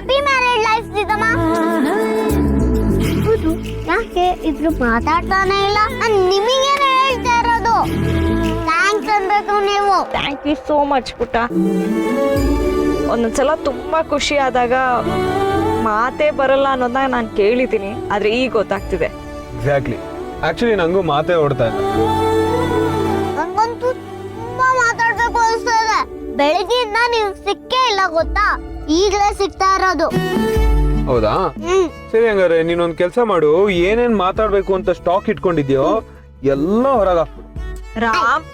Happy marriage life Seethamma. ಯಾಕೆ ಇದ್ರು ಮಾತಾಡ್ತಾನೆ ಇಲ್ಲ? ನಾನು ನಿಮಗೇನೆ ಹೇಳ್ತಾ ಇರೋದು. ಥ್ಯಾಂಕ್ಸ್ ಅನ್ಬೇಕು ನೀವು. ಥ್ಯಾಂಕ್ ಯು ಸೋ ಮಚ್ ಪುಟ್ಟ. ಒಂದೊಂದ್ಸಲ ತುಂಬಾ ಖುಷಿ ಆದಾಗ ಮಾತೇ ಬರಲ್ಲ ಅನ್ನೋದನ್ನ ನಾನು ಕೇಳಿದ್ದೀನಿ, ಆದ್ರೆ ಈಗ ಗೊತ್ತಾಗ್ತಿದೆ. ಎಕ್ಸಾಕ್ಟ್ಲಿ. ಆಕ್ಚುಲಿ ನಂಗೂ ಮಾತೇ ಓಡ್ತಾ ಇಲ್ಲ. ನಂಗಂತೂ ತುಂಬಾ ಮಾತಾಡ್ಬೇಕು ಅನ್ಸ್ತಾ ಇದೆ. ಬೆಳಗ್ಗೆಯಿಂದ ನೀವು ಸಿಕ್ಕೇ ಇಲ್ಲ ಗೊತ್ತಾ, ಈಗಲೇ ಸಿಗ್ತಾ ಇರೋದು. ಹೌದಾ? ಸರಿ, ಹಂಗಾರೆ ನೀನೊಂದ್ ಕೆಲ್ಸ ಮಾಡು. ಏನೇನ್ ಮಾತಾಡ್ಬೇಕು ಅಂತ ಸ್ಟಾಕ್ ಇಟ್ಕೊಂಡಿದ್ಯೋ ಎಲ್ಲ ಹೊರಗಾಕ್ಬಿಡು. ರಾಮ್,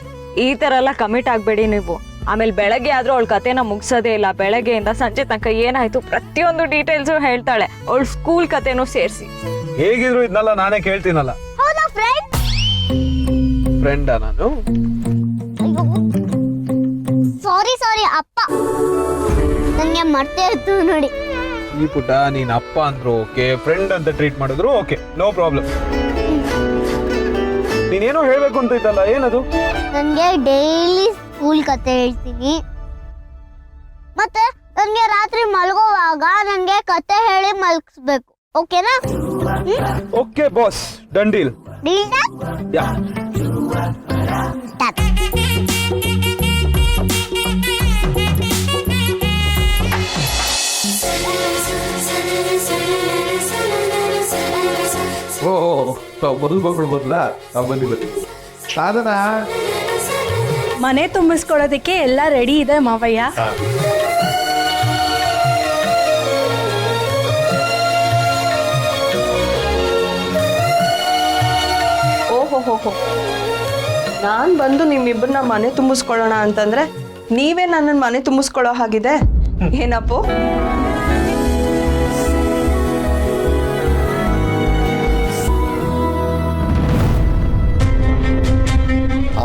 ಈ ತರ ಎಲ್ಲ ಕಮಿಟ್ ಆಗ್ಬೇಡಿ ನೀವು. ಆಮೇಲೆ ಬೆಳಗ್ಗೆ ಆದ್ರೂ ಅವಳ ಕತೆನ ಮುಗಿಸೋದೇ ಇಲ್ಲ. ಬೆಳಗ್ಗೆಯಿಂದ ಸಂಜೆ ತನಕ ಏನಾಯ್ತು ಪ್ರತಿಯೊಂದು ಡೀಟೇಲ್ಸ್ ಹೇಳ್ತಾಳೆ, ಅವಳ ಸ್ಕೂಲ್ ಕತೆನೂ ಸೇರಿಸಿ. ಹೇಗಿದ್ರು ಇದನ್ನೆಲ್ಲ ನಾನೇ ಕೇಳ್ತೀನಲ್ಲ. ಹೌದಾ ಫ್ರೆಂಡ್? ಫ್ರೆಂಡಾ ನಾನು? ಸಾರಿ ಅಪ್ಪ, ನನಗೆ ಮರ್ತೇ ಇತ್ತು ನೋಡಿ. ಈ ಪುಟ್ಟ, ನೀನ್ ಅಪ್ಪ ಅಂದ್ರು ಓಕೆ, ಫ್ರೆಂಡ್ ಅಂತ ಟ್ರೀಟ್ ಮಾಡಿದ್ರು ಓಕೆ, ನೋ ಪ್ರಾಬ್ಲಮ್. ನೀನೇನೋ ಹೇಳ್ಬೇಕು ಅಂತ ಇದ್ದಲ್ಲ, ಏನದು? ನನಗೆ ಡೈಲಿ ಸ್ಕೂಲ್ ಕತೆ ಹೇಳ್ತೀನಿ, ಮತ್ತೆ ನನಗೆ ರಾತ್ರಿ ಮಲಗುವಾಗ ನನಗೆ ಕತೆ ಹೇಳಿ ಮಲಗಿಸ್ಬೇಕು. ಓಕೆನಾ? Okay boss, done deal. Deal yeah. ಮೊದಲು ಮಗಳು ಮೊದಲ ಬಂದಿ ಸಾಧನ ಮನೆ ತುಂಬಿಸ್ಕೊಳ್ಳೋದಕ್ಕೆ ಎಲ್ಲ ರೆಡಿ ಇದೆ ಮಾವಯ್ಯ. ಓಹೋ, ನಾನ್ ಬಂದು ನಿಮ್ಮಿಬ್ಬರನ್ನ ಮನೆ ತುಂಬಿಸ್ಕೊಳ್ಳೋಣ ಅಂತಂದ್ರೆ ನೀವೇ ನನ್ನ ಮನೆ ತುಂಬಿಸ್ಕೊಳ್ಳೋ ಹಾಗಿದೆ. ಏನಪ್ಪು?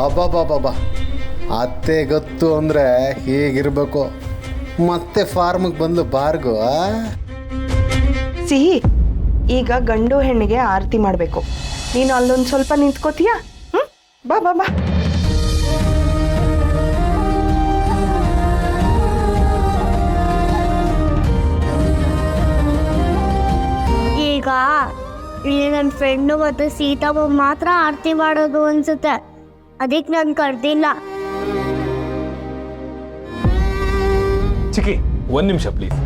ಅಬ್ಬಬ್ಬಬ್ಬ, ಅತ್ತೆ ಗೊತ್ತು ಅಂದರೆ ಹೀಗಿರ್ಬೇಕು. ಮತ್ತೆ ಫಾರ್ಮಿಗೆ ಬಂದು ಬಾರ್ಗು. ಸಿಹಿ, ಈಗ ಗಂಡು ಹೆಣ್ಣಿಗೆ ಆರತಿ ಮಾಡಬೇಕು. ನೀನು ಅಲ್ಲೊಂದು ಸ್ವಲ್ಪ ನಿಂತ್ಕೋತೀಯಾ? ಬಾ ಬಾ ಬಾ. ಈಗ ಇಲ್ಲಿ ನನ್ನ ಫ್ರೆಂಡು ಮತ್ತು ಸೀತಮ್ಮ ಮಾತ್ರ ಆರತಿ ಮಾಡೋದು ಅನ್ಸುತ್ತೆ, ಅದಕ್ಕೆ ನಾನು ಕರ್ದಿಲ್ಲ. ಚಿಕ್ಕಿ, ಒಂದ್ ನಿಮಿಷ ಪ್ಲೀಸ್.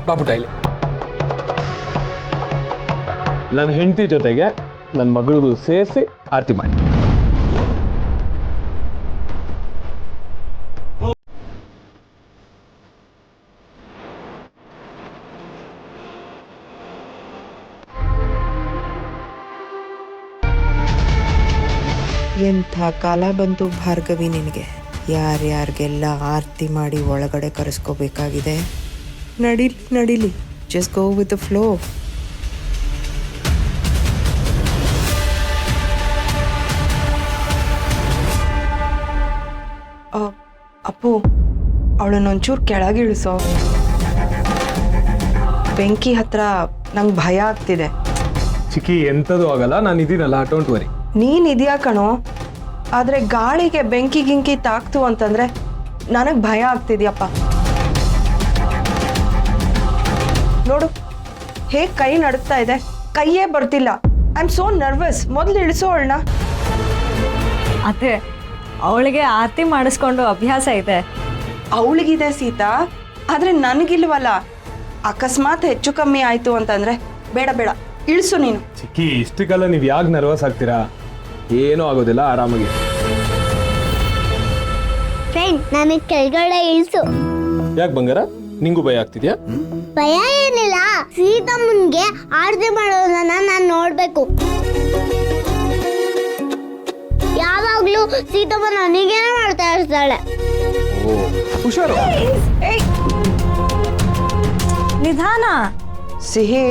ಬಾಪುಟ ಇಲ್ಲಿ. ನನ್ನ ಹೆಂಡತಿ ಜೊತೆಗೆ ನನ್ನ ಮಗಳಿಗೂ ಸೇರಿಸಿ ಆರತಿ ಮಾಡಿ. ಎಂಥ ಕಾಲ ಬಂತು ಭಾರ್ಗವಿ ನಿನಗೆ. ಯಾರ್ಯಾರಿಗೆಲ್ಲ ಆರತಿ ಮಾಡಿ ಒಳಗಡೆ ಕರೆಸ್ಕೋಬೇಕಾಗಿದೆ. ನಡೀಲಿ, just go with the flow. Appu, ಅವಳನ್ನೊಂಚೂರು ಕೆಳಗಿಳಿಸೋ. ಬೆಂಕಿ ಹತ್ರ ನಂಗೆ ಭಯ ಆಗ್ತಿದೆ. ಚಿಕ್ಕಿ, ಎಂಥದ್ದು ಆಗಲ್ಲ, ನಾನು ಇದೀನಲ್ಲ, ಡೋಂಟ್ ವರಿ. ನೀನ್ ಇದೆಯಾ ಕಣೋ, ಆದ್ರೆ ಗಾಳಿಗೆ ಬೆಂಕಿ ಗಿಂಕಿ ತಾಕ್ತು ಅಂತಂದ್ರೆ ನನಗ್ ಭಯ ಆಗ್ತಿದ್ಯಪ್ಪ. ನೋಡು ಹೇಗ್ ಕೈ ನಡುಕ್ತಾ ಇದೆ, ಕೈಯೇ ಬರ್ತಿಲ್ಲ. I am so nervous. ಮೊದ್ಲು ಇಳಿಸೋ ಅವಳನ್ನ. ಅದೇ ಅವಳಿಗೆ ಆರತಿ ಮಾಡಿಸ್ಕೊಂಡು ಅಭ್ಯಾಸ ಇದೆ. ಅವಳಿಗಿದೆ ಸೀತಾ, ಆದ್ರೆ ನನಗಿಲ್ವಲ್ಲ. ಅಕಸ್ಮಾತ್ ಹೆಚ್ಚು ಕಮ್ಮಿ ಆಯ್ತು ಅಂತಂದ್ರೆ ಬೇಡ ಬೇಡ, ಇಳಿಸು ನೀನು. ಚಿಕ್ಕಿ, ಇಷ್ಟಕ್ಕೆಲ್ಲ ನೀವು ಯಾಕೆ ನರ್ವಸ್ ಆಗ್ತೀರಾ? ಏನೂ ಆಗೋದಿಲ್ಲ, ಆರಾಮಾಗಿ. ಫ್ರೆಂಡ್, ನನಗೆ ಕೆಳಗಡೆ ಇಳಿಸು. ಯಾಕೆ ಬಂಗಾರ, ನಿಂಗೂ ಭಯ ಆಗ್ತಿದ್ಯಾ? ಭಯ ಏನಿಲ್ಲ, ಸೀತಮ್ಮನ್ಗೆ ಆರತಿ ಮಾಡೋದನ್ನ ನಾನು ನೋಡ್ಬೇಕು. ಯಾವಾಗ್ಲೂ ಸೀತಮ್ಮ ನನಗೇನೆ ಮಾಡ್ತಾ ಇರ್ತಾಳೆ. ಹುಷಾರು. ನಿಧಾನ. ಸಿಹಿ,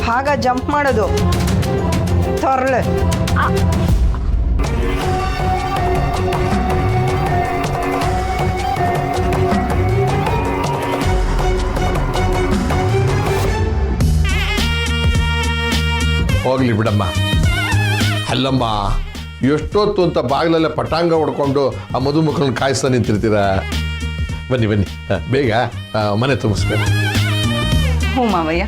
ಹಾಗ ಜಂಪ್ ಮಾಡೋದು ತೊರ್ಲೆ. ಹೋಗ್ಲಿ ಬಿಡಮ್ಮ. ಅಲ್ಲಮ್ಮ, ಎಷ್ಟೊತ್ತು ಅಂತ ಬಾಗಿಲಲ್ಲೇ ಪಟಾಂಗ ಹೊಡ್ಕೊಂಡು ಆ ಮಧುಮಕ್ಕಳನ್ನ ಕಾಯಿಸ್ತಾ ನಿಂತಿರ್ತೀರಾ? ಬನ್ನಿ ಬನ್ನಿ, ಬೇಗ ಮನೆ ತುಂಬಿಸ್ಬೇಕು. ಹ್ಞೂ ಮಾವಯ್ಯ.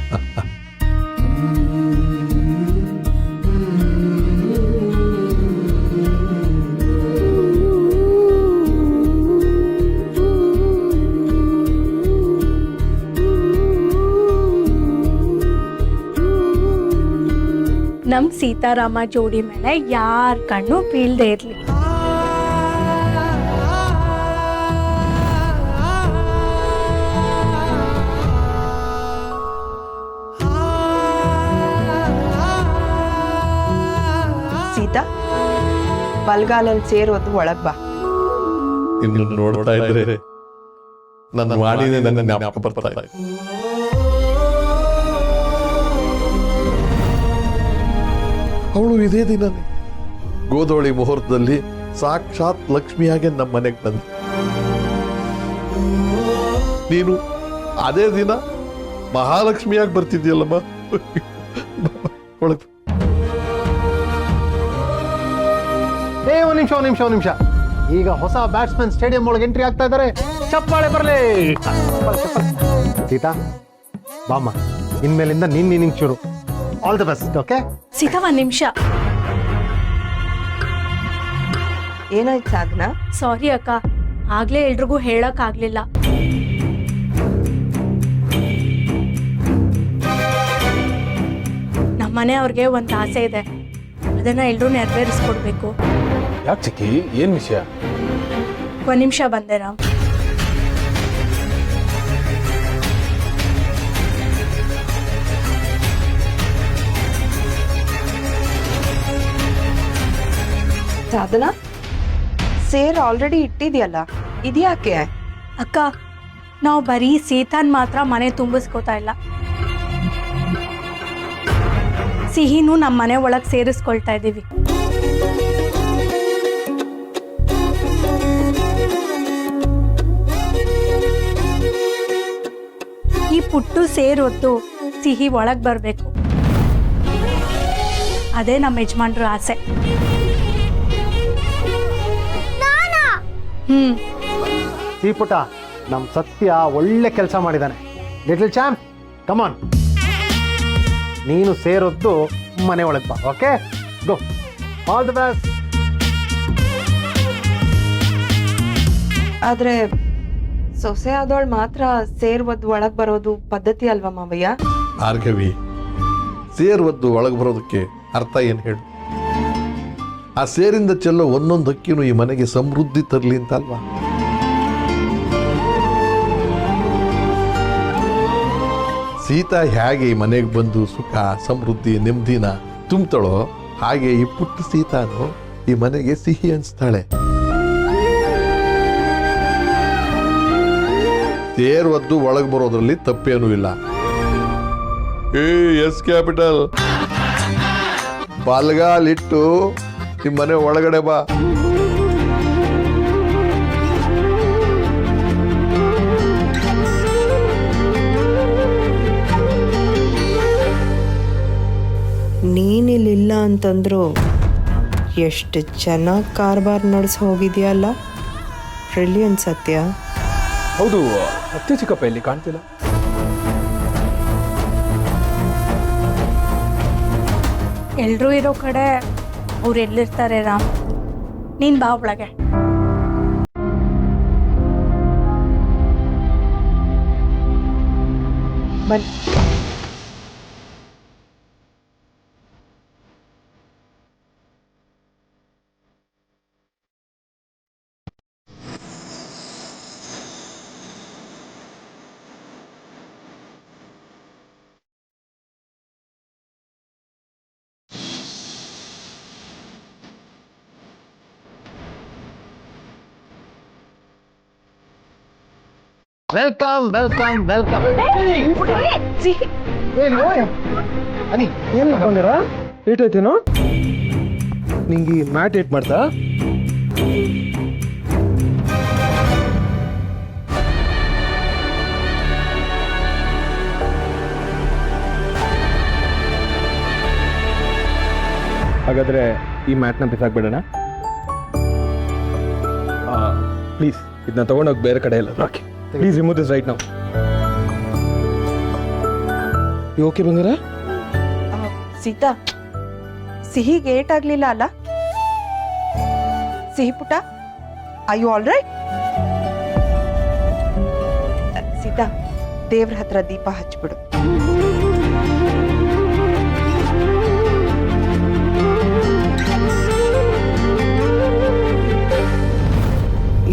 ನಮ್ ಸೀತಾರಾಮ ಜೋಡಿ ಮೇಲೆ ಯಾರ ಕಣ್ಣು ಬೀಳ್ದೆ ಇರ್ಲಿ. ಸೀತಾ, ಬಲ್ಗಾಲಲ್ಲಿ ಸೇರೋದು ಒಳಗ್ ಬಾ. ಇನ್ನು ನೋಡ್ತಾ ಇದ್ರೆ ನನ್ನ ಮಾಡಿನೇ ನನ್ನ ಜ್ಞಾಪಕ ಬರ್ತಾ ಇದೆ. ಅವಳು ಇದೇ ದಿನನೇ ಗೋಧೋಳಿ ಮುಹೂರ್ತದಲ್ಲಿ ಸಾಕ್ಷಾತ್ ಲಕ್ಷ್ಮಿಯಾಗೆ ನಮ್ಮ ಮನೆಗೆ ಬಂದ. ನೀನು ಅದೇ ದಿನ ಮಹಾಲಕ್ಷ್ಮಿಯಾಗಿ ಬರ್ತಿದ್ಯಲ್ಲಮ್ಮ. ಒಳಗೆ ಒಂದ್ ನಿಮಿಷ ಈಗ ಹೊಸ ಬ್ಯಾಟ್ಸ್ಮನ್ ಸ್ಟೇಡಿಯಂ ಒಳಗೆ ಎಂಟ್ರಿ ಆಗ್ತಾ ಇದ್ದಾರೆ. ಚಪ್ಪಾಳೆ ಬರಲಿ. ಸೀತಾ ಬಾಮ್ಮ, ಇನ್ಮೇಲಿಂದ ನಿನ್ ಇನ್ನಿಂಗ್ ಶುರು. All the best. Okay Sita, ಒಂದ್ ನಿಮಿಷ. ಏನಾಯ್ತು ಸಾಧನಾ? ಸಾರಿ ಅಕ್ಕ, ಆಗ್ಲೇ ಎಲ್ರಿಗೂ ಹೇಳಕ್ ಆಗ್ಲಿಲ್ಲ. ನಮ್ಮನೆಯವ್ರಿಗೆ ಒಂದ್ ಆಸೆ ಇದೆ, ಅದನ್ನ ಎಲ್ರೂ ನೆರವೇರಿಸ್ಕೊಡ್ಬೇಕು. ಯಾಕೆ ಚಿಕ್ಕಿ, ಏನ್ ವಿಷಯ? ಒಂದ್ ನಿಮಿಷ ಬಂದೆ ರಾಮ್. ಸಾಧನಾ, ಸೇರ್ ಆಲ್ರೆಡಿ ಇಟ್ಟಿದ್ಯಲ್ಲ, ಇದ್ಯಾಕೆ? ಅಕ್ಕ, ನಾವು ಬರೀ ಸೀತಾನ್ ಮಾತ್ರ ಮನೆ ತುಂಬಿಸ್ಕೋತಾ ಇಲ್ಲ, ಸಿಹಿನೂ ನಮ್ಮ ಮನೆ ಒಳಗೆ ಸೇರಿಸ್ಕೊಳ್ತಾ ಇದ್ದೀವಿ. ಈ ಪುಟ್ಟು ಸೇರೊತ್ತು ಸಿಹಿ ಒಳಗೆ ಬರಬೇಕು, ಅದೇ ನಮ್ಮ ಯಜಮಾನ್ರ ಆಸೆ. ಈ ಪುಟ, ನಮ್ ಸತ್ಯ ಒಳ್ಳೆ ಕೆಲಸ ಮಾಡಿದಾನೆ. ಲಿಟಲ್ ಚಾಂಪ್, ಕಮಾನ್, ನೀನು ಸೇರೊದ್ದು ಮನೆ ಒಳಗೆ ಬಾ. Okay, go. All the best. ಆದ್ರೆ ಸೊಸೆ ಆದವಳು ಮಾತ್ರ ಸೇರ್ ಒದ್ದು ಒಳಗ್ ಬರೋದು ಪದ್ಧತಿ ಅಲ್ವಾ ಮಾವಯ್ಯ? ಭಾರ್ಗವಿ, ಸೇರ್ ಒದ್ದು ಒಳಗೆ ಬರೋದಕ್ಕೆ ಅರ್ಥ ಏನು ಹೇಳು? ಆ ಸೇರಿಂದ ಚೆಲ್ಲೋ ಒಂದೊಂದು ಹಕ್ಕಿನೂ ಈ ಮನೆಗೆ ಸಮೃದ್ಧಿ ತರಲಿ ಅಂತ ಅಲ್ವಾ? ಸೀತಾ ಹೇಗೆ ಈ ಮನೆಗೆ ಬಂದು ಸುಖ ಸಮೃದ್ಧಿ ನೆಮ್ಮದಿನ ತುಂಬ್ತಾಳೋ, ಹಾಗೆ ಈ ಪುಟ್ಟ ಸೀತಾನು ಈ ಮನೆಗೆ ಸಿಹಿ ಅನ್ಸ್ತಾಳೆ. ಸೇರ್ ಒದ್ದು ಒಳಗೆ ಬರೋದ್ರಲ್ಲಿ ತಪ್ಪೇನೂ ಇಲ್ಲ. ಎಸ್ ಕ್ಯಾಪಿಟಲ್, ಬಲ್ಗಾಲಿಟ್ಟು ನಿಮ್ಮ ಮನೆ ಒಳಗಡೆ ಬಾ. ನೀನಿಲ್ಲಿಲ್ಲ ಅಂತಂದ್ರು ಎಷ್ಟು ಚೆನ್ನಾಗಿ ಕಾರ್ಬಾರ್ ನಡೆಸಿ ಹೋಗಿದ್ಯಲ್ಲ. ಬ್ರಿಲಿಯಂಟ್ ಸತ್ಯ. ಹೌದು, ಅತ್ತೆ ಚಿಕ್ಕಪ್ಪ ಇಲ್ಲಿ ಕಾಣ್ತಿಲ್ಲ. ಎಲ್ರೂ ಇರೋ ಕಡೆ ಅವ್ರು ಎಲ್ಲಿರ್ತಾರೆ ರಾಮ್? ನೀನ್ ಬಾ ಒಳಗೆ. ಬನ್ನಿ. Welcome welcome welcome. ಅನಿ, ಏನು ಮಾಡ್ಕೊಂಡಿರ? ಏಟಾಯ್ತೇನೋ ನಿಂಗೆ? ಮ್ಯಾಟ್ ಏಟ್ ಮಾಡ್ತಾ? ಹಾಗಾದ್ರೆ ಈ ಮ್ಯಾಟ್ನ ಬಿಸಾಕ್ಬಿಡೋಣ. ಪ್ಲೀಸ್ ಇದನ್ನ ತಗೊಂಡೋಗಿ ಬೇರೆ ಕಡೆ ಎಲ್ಲ okay. Please remove this right ನಾವು. ಓಕೆ ಬಂಗಾರ? ಸೀತಾ, ಸಿಹಿಗೆ ಏಟಾಗ್ಲಿಲ್ಲ ಅಲ್ಲ? ಸಿಹಿ ಪುಟ, I you all right? Sita, ದೇವ್ರ ಹತ್ರ ದೀಪ ಹಚ್ಬಿಡು.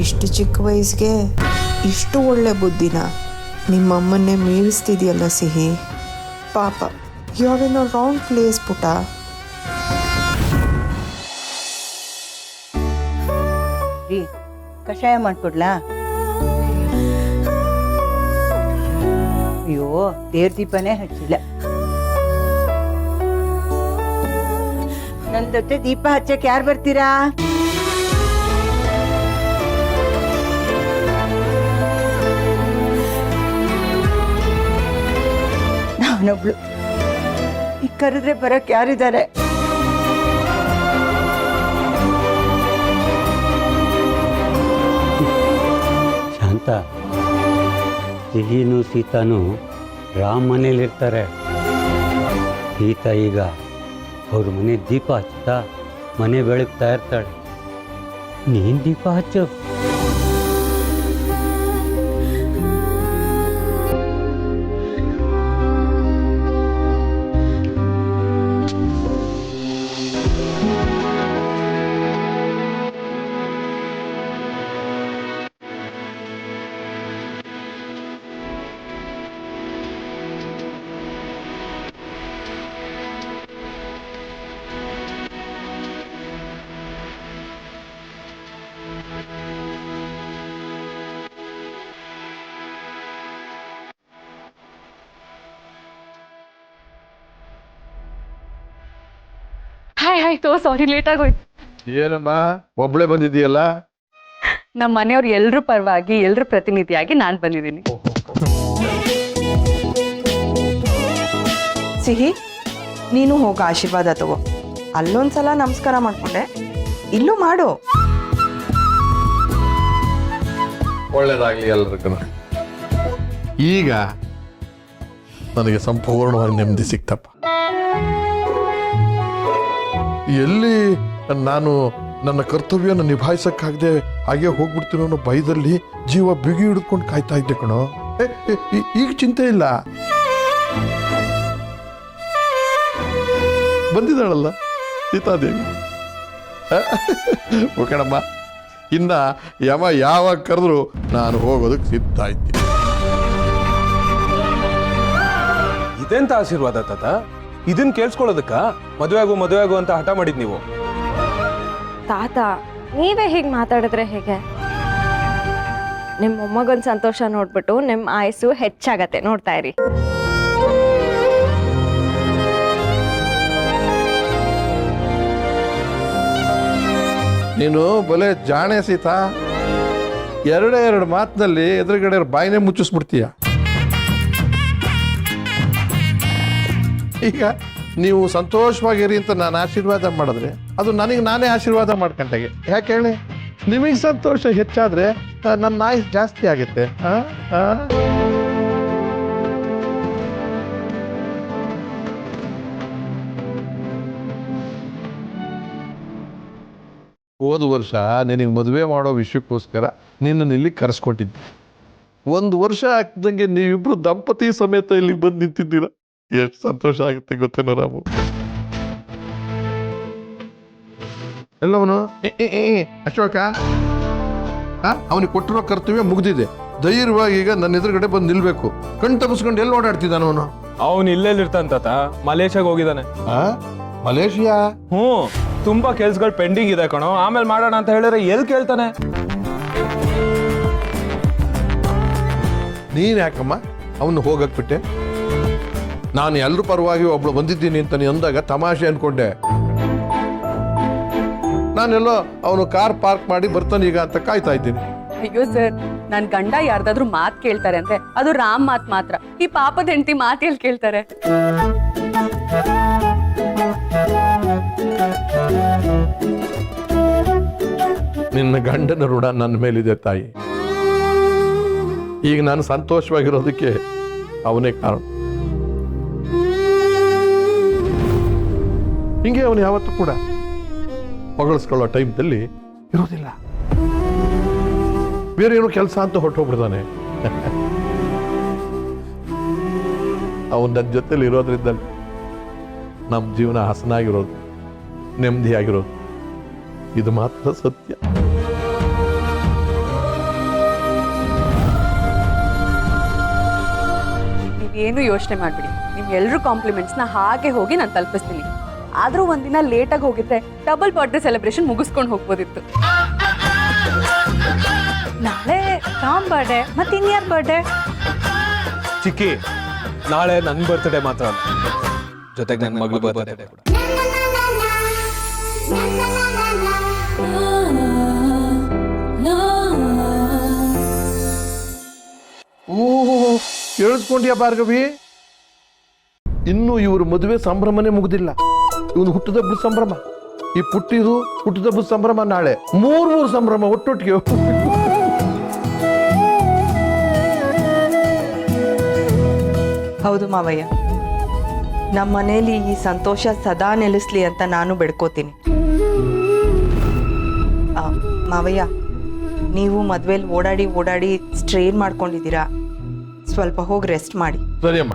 ಇಷ್ಟು ಚಿಕ್ಕ ವಯಸ್ಸಿಗೆ ಇಷ್ಟು ಒಳ್ಳೆ ಬುದ್ಧಿನ ನಿಮ್ಮಮ್ಮನ್ನೇ ಮೀರಿಸ್ತಿದೆಯಲ್ಲ ಸಿಹಿ. ಪಾಪ, you are in a wrong place ಪುಟ. ಕಷಾಯ ಮಾಡ್ಕೊಡ್ಲಾ? ಅಯ್ಯೋ, ದೇವ್ರ ದೀಪನೇ ಹಚ್ಚಿಲ್ಲ. ನನ್ನ ಜೊತೆ ದೀಪ ಹಚ್ಚಕ್ಕೆ ಯಾರು ಬರ್ತೀರಾ? ನಾನೊಬ್ಳು. ಈಗ ಕರೆದ್ರೆ ಬರಕ್ ಯಾರಿದ್ದಾರೆ? ಶಾಂತ, ಸಿಹಿನೂ ಸೀತಾನು ರಾಮ್ ಮನೇಲಿರ್ತಾರೆ. ಸೀತಾ ಈಗ ಅವ್ರ ಮನೆ ದೀಪ ಹಚ್ಚುತ್ತಾ ಮನೆ ಬೆಳಗ್ತಾ ಇರ್ತಾಳೆ. ನೀನು ದೀಪ ಹಚ್ಚು. ಹಾಯ್ ಸಾರಿ, ಲೇಟ್ ಆಗೋಯ್ತು. ಏನಮ್ಮ ಒಬ್ಳೆ ಬಂದಿದೆಯಲ್ಲ? ನಮ್ಮ ಮನೆಯವ್ರು ಎಲ್ರ ಪರವಾಗಿ, ಎಲ್ರ ಪ್ರತಿನಿಧಿಯಾಗಿ ನಾನು ಬಂದಿದ್ದೀನಿ. ಸಿಹಿ, ನೀನು ಹೋಗ ಆಶೀರ್ವಾದ ತಗೋ. ಅಲ್ಲೊಂದ್ಸಲ ನಮಸ್ಕಾರ ಮಾಡ್ಕೊಂಡೆ, ಇಲ್ಲೂ ಮಾಡು. ಒಳ್ಳೇದಾಗ್ಲಿ ಎಲ್ರಿಗೂ. ಈಗ ನನಗೆ ಸಂಪೂರ್ಣವಾಗಿ ನೆಮ್ಮದಿ ಸಿಕ್ತಪ್ಪ. ಎಲ್ಲಿ ನಾನು ನನ್ನ ಕರ್ತವ್ಯನ ನಿಭಾಯಿಸಕ್ಕಾಗದೆ ಹಾಗೆ ಹೋಗ್ಬಿಡ್ತೀನೋ ಅನ್ನೋ ಭಯದಲ್ಲಿ ಜೀವ ಬಿಗಿ ಹಿಡ್ಕೊಂಡು ಕಾಯ್ತಾ ಇದ್ದೆ ಕಣೋ. ಈಗ ಚಿಂತೆ ಇಲ್ಲ. ಬಂದಿದ್ದಾಳಲ್ಲ ಸೀತಾದೇವಿ. ಓಕೆಣಮ್ಮ, ಇನ್ನ ಯಮ ಯಾವಾಗ ಕರೆದ್ರು ನಾನು ಹೋಗೋದಕ್ಕೆ ಸಿದ್ಧ ಇದ್ದೀನಿ. ಇದೆಂತ ಆಶೀರ್ವಾದ ತಾತ? ಇದನ್ನ ಕೇಳಿಸ್ಕೊಳ್ಳೋದಕ್ಕ ಮದುವೆ ಆಗು ಅಂತ ಹಠ ಮಾಡಿದ್ ನೀವು? ತಾತ, ನೀವೇ ಹೀಗೆ ಮಾತಾಡಿದ್ರೆ ಹೇಗೆ? ನಿಮ್ಮ ಮೊಮ್ಮಗನ ಸಂತೋಷ ನೋಡ್ಬಿಟ್ಟು ನಿಮ್ಮ ಆಯಸ್ಸು ಹೆಚ್ಚಾಗತ್ತೆ, ನೋಡ್ತಾ ಇರಿ. ನೀನು ಬಲೆ ಜಾಣೆ ಸೀತಾ. ಎರಡು ಮಾತಿನಲ್ಲಿ ಎದುರುಗಡೆ ಬಾಯಿನೇ ಮುಚ್ಚಿಸ್ಬಿಡ್ತೀಯ. ಈಗ ನೀವು ಸಂತೋಷವಾಗಿರಿ ಅಂತ ನಾನು ಆಶೀರ್ವಾದ ಮಾಡಿದ್ರೆ ಅದು ನನಗೆ ನಾನೇ ಆಶೀರ್ವಾದ ಮಾಡ್ಕೊಂಡಾಗೆ. ಯಾಕೆ ಹೇಳಿ? ನಿಮಗೆ ಸಂತೋಷ ಹೆಚ್ಚಾದ್ರೆ ನನ್ನ ಆಯುಸ್ ಜಾಸ್ತಿ ಆಗುತ್ತೆ. ಹೋದ ವರ್ಷ ನಿನಗೆ ಮದುವೆ ಮಾಡೋ ವಿಷಯಕ್ಕೋಸ್ಕರ ನಿನ್ನನ್ನು ಇಲ್ಲಿ ಕರೆಸ್ಕೊಟ್ಟಿದ್ದೆ. 1 ವರ್ಷ ಆಗ್ದಂಗೆ ನೀವಿಬ್ರು ದಂಪತಿ ಸಮೇತ ಇಲ್ಲಿ ಬಂದು ನಿಂತಿದ್ದೀರ. ಎಷ್ಟು ಸಂತೋಷ ಆಗುತ್ತೆ ಗೊತ್ತೇನೋ ರಾಮು. ಎಲ್ಲವನು ಅಶೋಕ, ಅವನಿಗೆ ಕೊಟ್ಟಿರೋ ಕರ್ತವ್ಯ ಮುಗ್ದಿದೆ. ಧೈರ್ಯವಾಗಿ ಈಗ ನನ್ನ ಎದುರುಗಡೆ ಬಂದು ನಿಲ್ಬೇಕು. ಕಣ್ ತಪ್ಪಿಸ್ಕೊಂಡು ಎಲ್ಲಿ ಓಡಾಡ್ತಿದ್ದಾನ ಅವನು? ಅವನು ಇಲ್ಲೆಲ್ಲಿರ್ತಾನ ತಾತ? ಮಲೇಷ್ಯಾಗ ಹೋಗಿದ್ದಾನೆ. ಮಲೇಷಿಯಾ? ತುಂಬಾ ಕೆಲ್ಸಗಳು ಪೆಂಡಿಂಗ್ ಇದೆ ಕಣೋ, ಆಮೇಲೆ ಮಾಡೋಣ ಅಂತ ಹೇಳಿದ್ರೆ ಎಲ್ಲಿ ಕೇಳ್ತಾನೆ? ನೀನ್ ಯಾಕಮ್ಮ ಅವನು ಹೋಗಕ್ ಬಿಟ್ಟೆ? ನಾನು ಎಲ್ರ ಪರವಾಗಿ ಒಬ್ಳು ಬಂದಿದ್ದೀನಿ ಅಂತ ನೀ ಅಂದಾಗ ತಮಾಷೆ ಅನ್ಕೊಂಡೆ. ನಾನೆಲ್ಲೋ ಅವನು ಕಾರ್ ಪಾರ್ಕ್ ಮಾಡಿ ಬರ್ತಾನೀಗ ಅಂತ ಕಾಯ್ತಾ ಇದ್ದೀನಿ. ಅಯ್ಯೋ ಸರ್, ನನ್ ಗಂಡ ಯಾರ್ದಾದ್ರೂ ಮಾತ್ ಕೇಳ್ತಾರೆ ಅಂದ್ರೆ ಅದು ರಾಮ್ ಮಾತ್ ಮಾತ್ರ. ಈ ಪಾಪದ ಹೆಂಡತಿ ಮಾತ್ ಎಲ್ಲಿ ಕೇಳ್ತಾರೆ? ನನ್ನ ಗಂಡನ ಋಣ ನನ್ನ ಮೇಲಿದೆ ತಾಯಿ. ಈಗ ನಾನು ಸಂತೋಷವಾಗಿರೋದಕ್ಕೆ ಅವನೇ ಕಾರಣ. ಹಿಂಗೆ ಅವನು ಯಾವತ್ತೂ ಕೂಡ ಹೊಗಳಿಸ್ಕೊಳ್ಳೋ ಟೈಮ್ದಲ್ಲಿ ಇರೋದಿಲ್ಲ. ಬೇರೆ ಏನೋ ಕೆಲಸ ಅಂತ ಹೊರಟೋಗ್ಬಿಡ್ತಾನೆ. ಅವನು ನನ್ನ ಜೊತೆಲಿ ಇರೋದ್ರಿಂದ ನಮ್ಮ ಜೀವನ ಹಸನಾಗಿರೋದು, ನೆಮ್ಮದಿಯಾಗಿರೋದು, ಇದು ಮಾತ್ರ ಸತ್ಯ. ನೀವೇನು ಯೋಚನೆ ಮಾಡ್ಬಿಡಿ, ನಿಮ್ಗೆಲ್ರೂ ಕಾಂಪ್ಲಿಮೆಂಟ್ಸ್ನ ಹಾಗೆ ಹೋಗಿ ನಾನು ತಲುಪಿಸ್ತೀನಿ. ಆದ್ರೂ ಒಂದಿನ ಲೇಟಾಗಿ ಹೋಗಿದ್ರೆ ಡಬಲ್ ಬರ್ತ್ಡೇ ಸೆಲೆಬ್ರೇಷನ್ ಮುಗಿಸ್ಕೊಂಡು ಹೋಗ್ಬೋದಿತ್ತು. ನಾಳೆ ರಾಮ್ ಬರ್ಡೇ ಮತ್ತೆ ಇನ್ಯಾರ ಬರ್ಡೇ? ಚಿಕ್ಕಿ, ನಾಳೆ ನನ್ನ ಬರ್ತ್ಡೇ ಮಾತ್ರ ಅಲ್ಲ, ಜೊತೆಗೆ ನನ್ನ ಮಗಳು ಬರ್ತ್ಡೇ ಕೂಡ. ಓ, ಕೇಳಿಸ್ಕೊಂಡ್ಯಾ ಭಾರ್ಗವಿ? ಇನ್ನು ಇವ್ರ ಮದುವೆ ಸಂಭ್ರಮನೇ ಮುಗುದಿಲ್ಲ. ಇವನು ಹುಟ್ಟುದಬ್ಬ ಸಂಭ್ರಮ, ಈ ಹುಟ್ಟುದಬ್ಬ ಸಂಭ್ರಮ, ನಾಳೆ ಮೂರು ಸಂಭ್ರಮ ಒಟ್ಟೊಟ್ಟಿಗೆ. ಹೌದು ಮಾವಯ್ಯ, ನಮ್ಮ ಮನೇಲಿ ಈ ಸಂತೋಷ ಸದಾ ನೆಲೆಸ್ಲಿ ಅಂತ ನಾನು ಬೆಡ್ಕೋತೀನಿ. ಮಾವಯ್ಯ, ನೀವು ಮದ್ವೆಲಿ ಓಡಾಡಿ ಸ್ಟ್ರೈನ್ ಮಾಡ್ಕೊಂಡಿದ್ದೀರಾ, ಸ್ವಲ್ಪ ಹೋಗಿ ರೆಸ್ಟ್ ಮಾಡಿ. ಸರಿಯಮ್ಮ,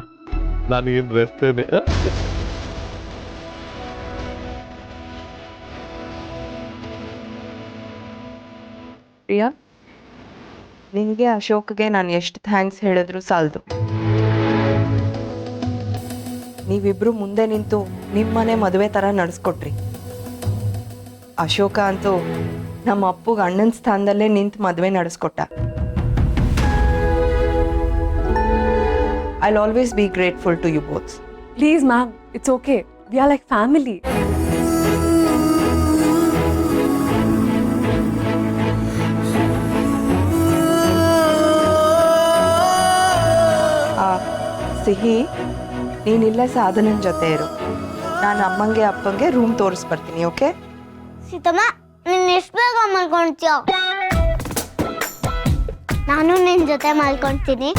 ನಾನೇನು ರೆಸ್ಟೇನೆ. ಪ್ರಿಯಾ, ನಿನಗೆ ಅಶೋಕ್ಗೆ ನಾನು ಎಷ್ಟು ಥ್ಯಾಂಕ್ಸ್ ಹೇಳಿದ್ರು ಸಾಲದು. ನೀವಿಬ್ರು ಮುಂದೆ ನಿಂತು ನಿಮ್ಮನೆ ಮದುವೆ ಥರ ನಡೆಸ್ಕೊಟ್ರಿ. ಅಶೋಕ ಅಂತೂ ನಮ್ಮ ಅಪ್ಪಗೆ ಅಣ್ಣನ ಸ್ಥಾನದಲ್ಲೇ ನಿಂತು ಮದುವೆ ನಡೆಸ್ಕೊಟ್ಟ. I'll always be grateful to you both. Please ma'am, it's okay. We are like family. ಸಿಹಿ, ನೀನಿಲ್ಲ ಸಾಧನನ ಜೊತೆ ಇರು. ನಾನು ಅಮ್ಮಂಗೆ ಅಪ್ಪಂಗೆ ರೂಮ್ ತೋರಿಸ್ಬರ್ತೀನಿ. ಓಕೆ ಸೀತಮ್ಮ, ನೀನ್ ಎಷ್ಟು ಬೇಗ ಮಲ್ಕೊಂತೀಯ? ನಾನು ನಿನ್ ಜೊತೆ ಮಲ್ಕೊಂತೀನಿ.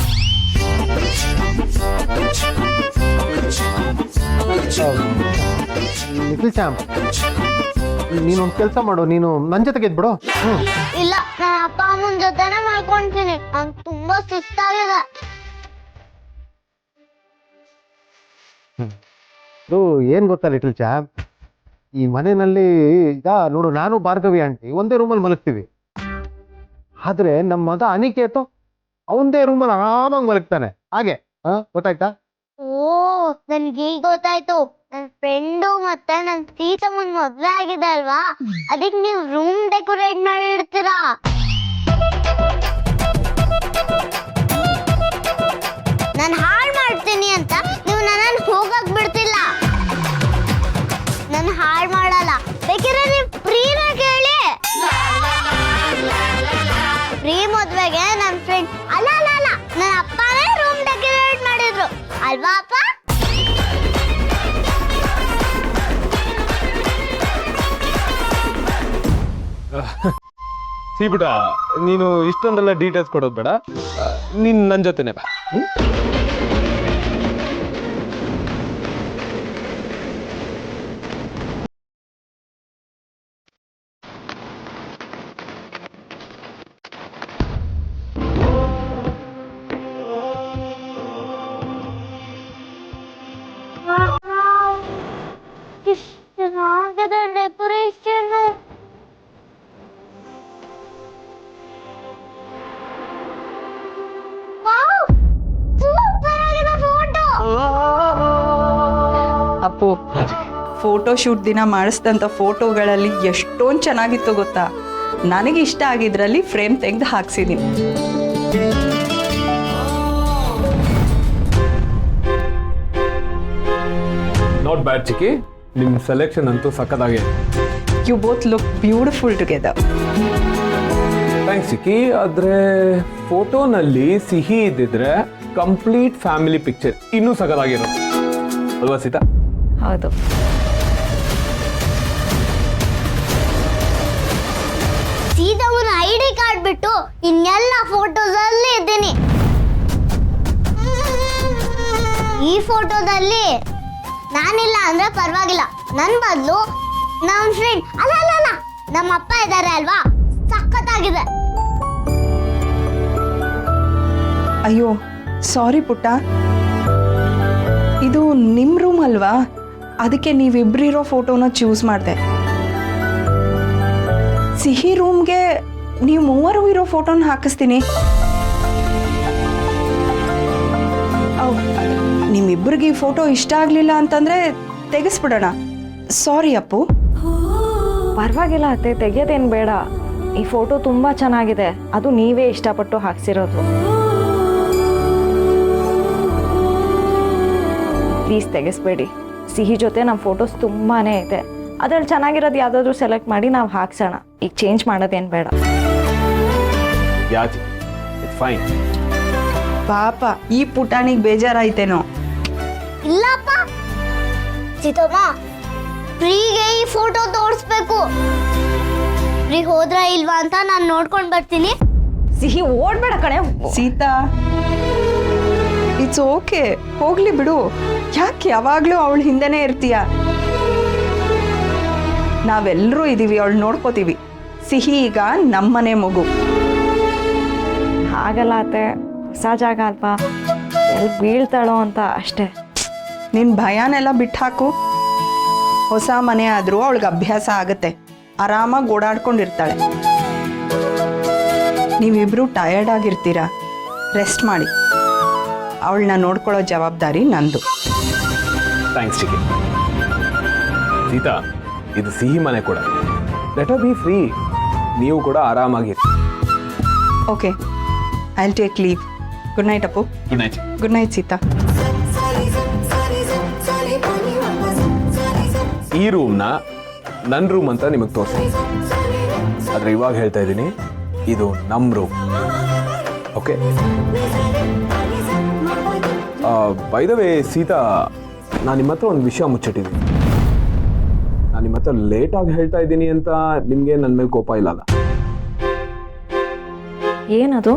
ಲಿಟಲ್ ಚಾಂಪ್, ನೀನೊಂದು ಕೆಲಸ ಮಾಡು, ನೀನು ನನ್ನ ಜೊತೆಗೆ ಇದ್ಬಿಡು. ಇಲ್ಲ, ನಾನು ಅಪ್ಪ ಅಮ್ಮನ ಜೊತೆನೆ ಮಲ್ಕೊಂತೀನಿ. ನಂಗೆ ತುಂಬಾ ಸುಸ್ತಾಗಿದೆ. ಇದು ಏನು ಗೊತ್ತಾ ಲಿಟಲ್ ಚಾಂಪ್, ಈ ಮನೆಯಲ್ಲಿ ಈಗ ನೋಡು, ನಾನು ಭಾರ್ಗವಿ ಆಂಟಿ ಒಂದೇ ರೂಮಲ್ಲಿ ಮಲಗ್ತೀವಿ. ಆದ್ರೆ ನಮ್ಮ ಮಗ ಅನಿಕೇತು ಅವನದೇ ರೂಮಲ್ಲಿ ಆರಾಮಾಗಿ ಮಲಗ್ತಾನೆ. ಹಾಗೆ ಗೊತ್ತಾಯ್ತಾ? ಓ, ನನ್ಗೆ ಈಗ ಗೊತ್ತಾಯ್ತು. ನನ್ನ ಫ್ರೆಂಡು ಮತ್ತೆ ನನ್ನ ಸೀತಮ್ಮನ್ ಮದ್ವೆ ಆಗಿದೆ ಅಲ್ವಾ, ಅದಕ್ಕೆ ನೀವು ರೂಮ್ ಡೆಕೋರೇಟ್ ಮಾಡಿ ಇಡ್ತೀರಾ. ನಾನು ಹಾಳು ಮಾಡ್ತೀನಿ ಅಂತ ನೀವು ನನ್ನನ್ನು ಹೋಗಕ್ ಬಿಡ್ತಿಲ್ಲ. ನಾನು ಹಾಳು ಮಾಡಲ್ಲ, ಬೇಕಿದ್ರೆ ನೀವು ಫ್ರೀನ ಕೇಳಿ. ಫ್ರೀ ಮದ್ವೆಗೆ ನನ್ನ ಫ್ರೆಂಡ್ ಅಲ್ಲ ನನ್ನ ಅಪ್ಪನೇ ರೂಮ್ ಡೆಕೋರೇಟ್ ಮಾಡಿದ್ರು ಅಲ್ವಾ ಅಪ್ಪ? ಸೀಬಿಟ, ನೀನು ಇಷ್ಟೊಂದೆಲ್ಲ ಡೀಟೇಲ್ಸ್ ಕೊಡೋದು ಬೇಡ, ನೀನು ನನ್ನ ಜೊತೆನೆ ಬಾ. ಚೆನ್ನಾಗಿದೆ ಡೆಕೋರೇಷನ್. ಅಪ್ಪು, ಫೋಟೋ ಶೂಟ್ ದಿನ ಮಾಡಿಸಿದಂಥ ಫೋಟೋಗಳಲ್ಲಿ ಎಷ್ಟೊಂದು ಚೆನ್ನಾಗಿತ್ತು ಗೊತ್ತಾ? ನನಗೆ ಇಷ್ಟ ಆಗಿದ್ರಲ್ಲಿ ಫ್ರೇಮ್ ತೆಗೆದು ಹಾಕ್ಸಿದ್ದೀನಿ. ನಾಟ್ ಬ್ಯಾಡ್ ಚಿಕ್ಕಿ, ನಿಮ್ಮ ಸೆಲೆಕ್ಷನ್ ಅಂತೂ ಸಖತ್ತಾಗಿದೆ. You both look beautiful together. Thanks ಚಿಕ್ಕಿ. ಆದ್ರೆ ಫೋಟೋನಲ್ಲಿ ಸಿಹಿ ಇದ್ದಿದ್ರೆ ಕಂಪ್ಲೀಟ್ ಫ್ಯಾಮಿಲಿ ಪಿಕ್ಚರ್ ಇನ್ನೂ ಸಖತ್ತಾಗಿರೋದು ಅಲ್ವಾ ಸೀತಾ? ಹೌದು. ಸೀದಮ್ಮನ ಐಡಿ ಕಾರ್ಡ್ ಬಿಟ್ಟು ಇನ್ನೆಲ್ಲ ಫೋಟೋಸ್ ಅಲ್ಲಿ ಇದ್ದೀನಿ. ಈ ಫೋಟೋದಲ್ಲಿ ನಾನಿಲ್ಲ ಅಂದ್ರೆ ಪರವಾಗಿಲ್ಲ, ನನ್ ಬದಲು ನಮ್ ಫ್ರೆಂಡ್ ಅಲ್ಲ ನಮ್ಮ ಅಪ್ಪ ಇದ್ದಾರೆ ಅಲ್ವಾ, ಸಖತ್ತಾಗಿದೆ. ಅಯ್ಯೋ ಸಾರಿ ಪುಟ್ಟ, ಇದು ನಿಮ್ಮ ರೂಮ್ ಅಲ್ವಾ, ಅದಕ್ಕೆ ನೀವಿಬ್ರಿರೋ ಫೋಟೋನ ಚೂಸ್ ಮಾಡಿದೆ. ಸಿಹಿ ರೂಮ್ಗೆ ನೀವು ಮೂವರು ಇರೋ ಫೋಟೋನ ಹಾಕಿಸ್ತೀನಿ. ನಿಮ್ಮಿಬ್ಬರಿಗೆ ಈ ಫೋಟೋ ಇಷ್ಟ ಆಗಲಿಲ್ಲ ಅಂತಂದ್ರೆ ತೆಗೆಸ್ಬಿಡೋಣ. ಸಾರಿ ಅಪ್ಪು. ಪರವಾಗಿಲ್ಲ ಅತ್ತೆ, ತೆಗಿಯೋದೇನು ಬೇಡ. ಈ ಫೋಟೋ ತುಂಬ ಚೆನ್ನಾಗಿದೆ, ಅದು ನೀವೇ ಇಷ್ಟಪಟ್ಟು ಹಾಕ್ಸಿರೋದು. ಪ್ಲೀಸ್ ತೆಗೆಸ್ಬೇಡಿ. ಸಿಹಿ ಜೊತೆ ನಮ್ಮ ಫೋಟೋಸ್ ತುಂಬಾ ಇದೆ, ಅದ್ರಲ್ಲಿ ಚೆನ್ನಾಗಿರೋದು ಯಾವುದಾದ್ರೂ ಸೆಲೆಕ್ಟ್ ಮಾಡಿ ನಾವು ಹಾಕ್ಸೋಣ. ಈಗ ಚೇಂಜ್ ಮಾಡೋದೇನು ಬೇಡ. ಯಾಚಿ ಇಟ್ಸ್ ಫೈನ್. ಪಾಪ ಈ ಪುಟಾಣಿಗೆ ಬೇಜಾರಾಯ್ತೇನೋ. ಇಲ್ಲಪ್ಪ ಸೀತಮ್ಮ, ಪ್ರೀಗೆ ಈ ಫೋಟೋ ತೋರಿಸ್ಬೇಕು. ಪ್ರೀ ಹೋದ್ರ ಇಲ್ವಾ ಅಂತ ನಾನು ನೋಡ್ಕೊಂಡು ಬರ್ತೀನಿ. ಸಿಹಿ ಓಡ್ಬೇಡ ಕಣೆ. ಸೀತಾ, ಇಟ್ಸ್ ಓಕೆ, ಹೋಗ್ಲಿ ಬಿಡು. ಯಾಕೆ ಯಾವಾಗ್ಲೂ ಅವಳ ಹಿಂದೆನೇ ಇರ್ತೀಯ? ನಾವೆಲ್ಲರೂ ಇದೀವಿ, ಅವಳು ನೋಡ್ಕೋತೀವಿ. ಸಿಹಿ ಈಗ ನಮ್ಮನೆ ಮಗು. ಹಾಗಲ್ಲ ಅತ್ತೆ, ಹೊಸ ಜಾಗ ಅಲ್ವಾ, ಎಲ್ಲಿ ಬೀಳ್ತಾಳೋ ಅಂತ ಅಷ್ಟೇ. ನಿನ್ನ ಭಯನೆಲ್ಲ ಬಿಟ್ಟು ಹಾಕು. ಹೊಸ ಮನೆ ಆದರೂ ಅವಳಿಗೆ ಅಭ್ಯಾಸ ಆಗುತ್ತೆ, ಆರಾಮಾಗಿ ಓಡಾಡ್ಕೊಂಡಿರ್ತಾಳೆ. ನೀವಿಬ್ರು ಟಯರ್ಡ್ ಆಗಿರ್ತೀರ, ರೆಸ್ಟ್ ಮಾಡಿ. ಅವಳನ್ನ ನೋಡ್ಕೊಳ್ಳೋ ಜವಾಬ್ದಾರಿ ನಂದು. ಥ್ಯಾಂಕ್ಸ್ ಚಿಕ್ಕಿ. ಸೀತಾ, ಇದು ಸಿಹಿ ಮನೆ ಕೂಡ, ಲೆಟ್ ಹರ್ ಬಿ ಫ್ರೀ. ನೀವು ಕೂಡ ಆರಾಮಾಗಿರಿ. Okay, I will take leave. Good night Appu. Good night. Good night Sita. ಈ ರೂಮ್ನ ನನ್ನ ರೂಮ್ ಅಂತ ನಿಮಗೆ ತೋರಿಸ್ತೀನಿ, ಆದರೆ ಇವಾಗ ಹೇಳ್ತಾ ಇದ್ದೀನಿ, ಇದು ನಮ್ಮ room. Okay. By the way Sita, ನಾನು ನಿಮ್ಮ ಹತ್ರ ಒಂದು ವಿಷಯ ಮುಚ್ಚಿಟ್ಟಿದ್ದೀನಿ. ನಾನು ನಿಮ್ಮ ಹತ್ರ ಲೇಟಾಗಿ ಹೇಳ್ತಾ ಇದ್ದೀನಿ ಅಂತ ನಿಮಗೆ ನನ್ನ ಮೇಲೆ ಕೋಪ ಇಲ್ಲ ಅಲ್ಲ? ಏನದು?